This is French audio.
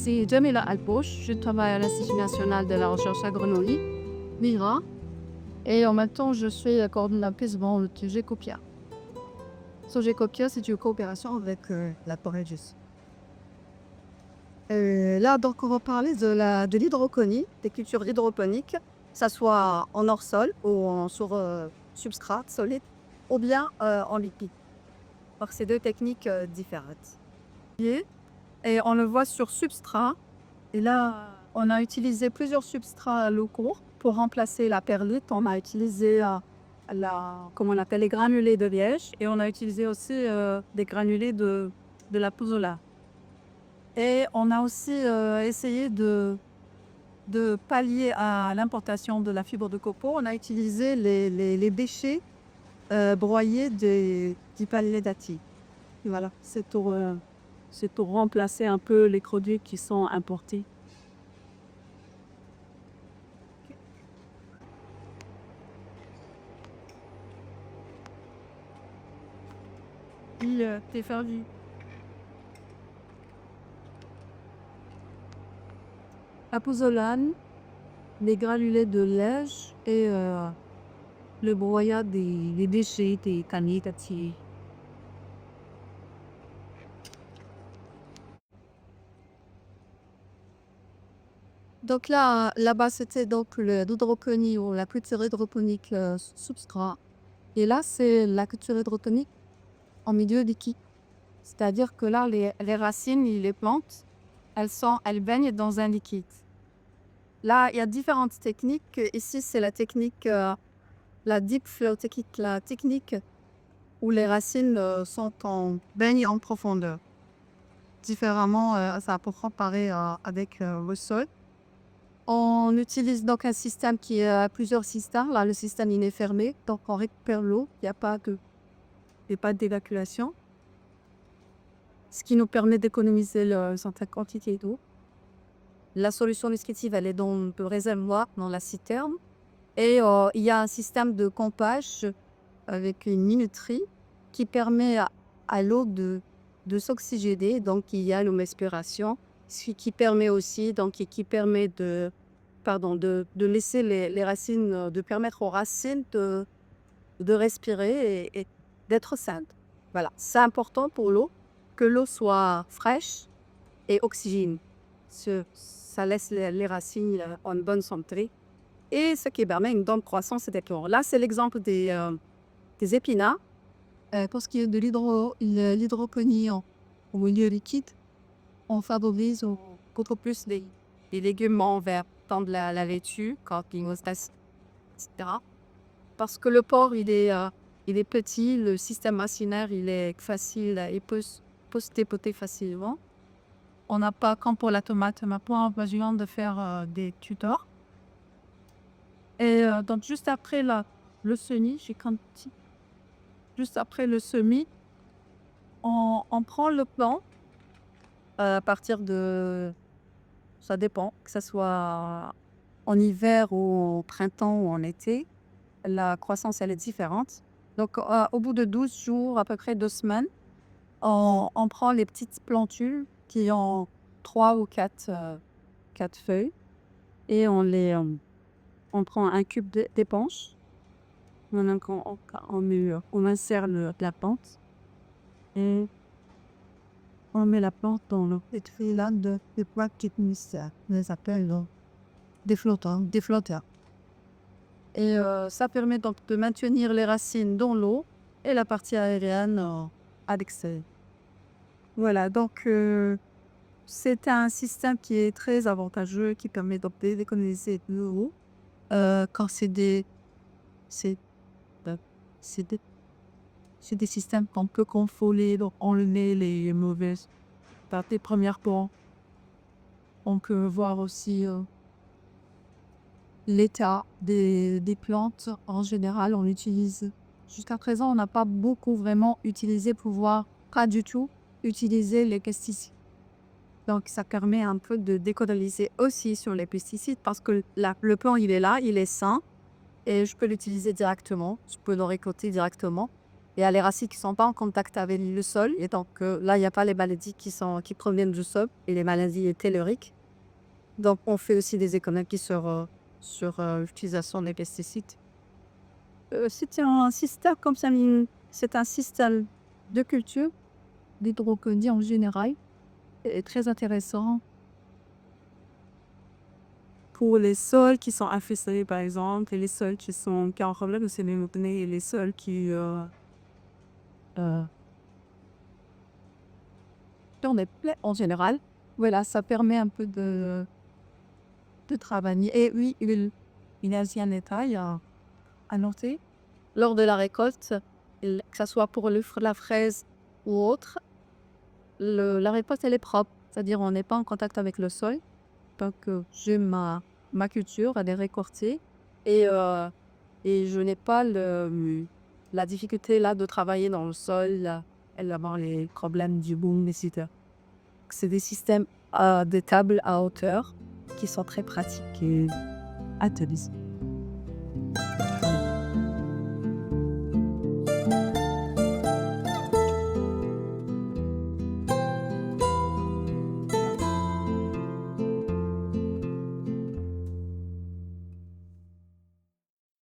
C'est Jamila Alpoche, je travaille à l'Institut national de la recherche agronomique, l'INRA, et en même temps, je suis la coordonnatrice dans le Gécopia. Gécopia, c'est une coopération avec la Corégus. Là, donc, on va parler de l'hydroponie, des cultures hydroponiques, que ce soit en hors-sol ou sur substrat solide, ou bien en liquide. Donc, c'est deux techniques différentes. Et on le voit sur substrat. Et là, on a utilisé plusieurs substrats locaux pour remplacer la perlite. On a utilisé comment on appelle, les granulés de liège et on a utilisé aussi des granulés de la pouzola. Et on a aussi essayé de pallier à l'importation de la fibre de copeaux. On a utilisé les déchets broyés du palmier dati. Voilà, c'est pour remplacer un peu les produits qui sont importés. T'es ferdu. La pouzzolane, les granulés de lait et le broyat des déchets des caniches. Donc là-bas, c'était donc l'hydroponie ou la culture hydroponique substrat. Et là, c'est la culture hydroponique en milieu liquide. C'est-à-dire que là, les racines, les plantes, elles baignent dans un liquide. Là, il y a différentes techniques. Ici, c'est la technique, la deep flow technique, la technique où les racines baignent en profondeur. Différemment, ça peut comparer avec le sol. On utilise donc un système qui a plusieurs systèmes. Là, le système il est fermé, donc on récupère l'eau. Il n'y a pas d'évacuation, ce qui nous permet d'économiser une certaine quantité d'eau. La solution nutritive, elle est dans le réservoir, dans la citerne. Et il y a un système de pompage avec une minuterie qui permet à l'eau de s'oxygéner. Donc, il y a l'homospiration, ce qui permet aussi, qui permet de laisser les racines, de permettre aux racines de respirer et d'être saines. Voilà, c'est important pour l'eau, que l'eau soit fraîche et oxygène. Ça laisse les racines en bonne santé et ce qui permet une bonne croissance et développement. Là, c'est l'exemple des épinards. Pour ce qui est de l'hydroponie au milieu liquide, on favorise beaucoup plus les légumes verts, comme la laitue, quand il nous reste, etc. Parce que le porc, il est petit, le système racinaire, il est facile, il peut se dépoter facilement. On n'a pas, comme pour la tomate, on n'a pas besoin de faire des tutors. Et donc, juste après le semis, juste après le semis, on prend le plant à partir de, ça dépend, que ce soit en hiver ou au printemps ou en été, la croissance, elle est différente. Donc, au bout de 12 jours, à peu près 2 semaines, on prend les petites plantules qui ont 3 ou 4 feuilles et on prend un cube d'éponge. On insère la plante et on met la plante dans l'eau. Et puis là, des poids qui on les appelle des flotteurs. Et ça permet donc de maintenir les racines dans l'eau et la partie aérienne à l'extérieur. Voilà, donc c'est un système qui est très avantageux, qui permet d'économiser de l'eau. Quand c'est euh, c'est des, c'est des systèmes qu'on peut contrôler, donc enlever les mauvaises parties. Premièrement, on peut voir aussi l'état des plantes. En général, on utilise. Jusqu'à présent, on n'a pas beaucoup vraiment utilisé pas du tout utiliser les pesticides. Donc, ça permet un peu de d'économiser aussi sur les pesticides parce que le plant, il est là, il est sain et je peux l'utiliser directement. Je peux le récolter directement. Il y a les racines qui ne sont pas en contact avec le sol. Et donc là, il n'y a pas les maladies qui proviennent du sol et les maladies telluriques. Donc on fait aussi des économies sur l'utilisation des pesticides. C'est un système comme ça, c'est un système de culture, d'hydroponie en général, et très intéressant. Pour les sols qui sont infestés, par exemple, et les sols qui ont un problème de sédimenter, et les sols Euh, on est plein en général. Voilà, ça permet un peu de travailler. Et oui, il y a aussi un détail à noter. Lors de la récolte, que ce soit pour la fraise ou autre, la récolte, elle est propre. C'est-à-dire, on n'est pas en contact avec le sol. Donc, j'ai ma culture, elle est récoltée. Et, et je n'ai pas la difficulté là de travailler dans le sol et d'avoir les problèmes du boom, etc. C'est des systèmes des tables à hauteur qui sont très pratiques et utilisés.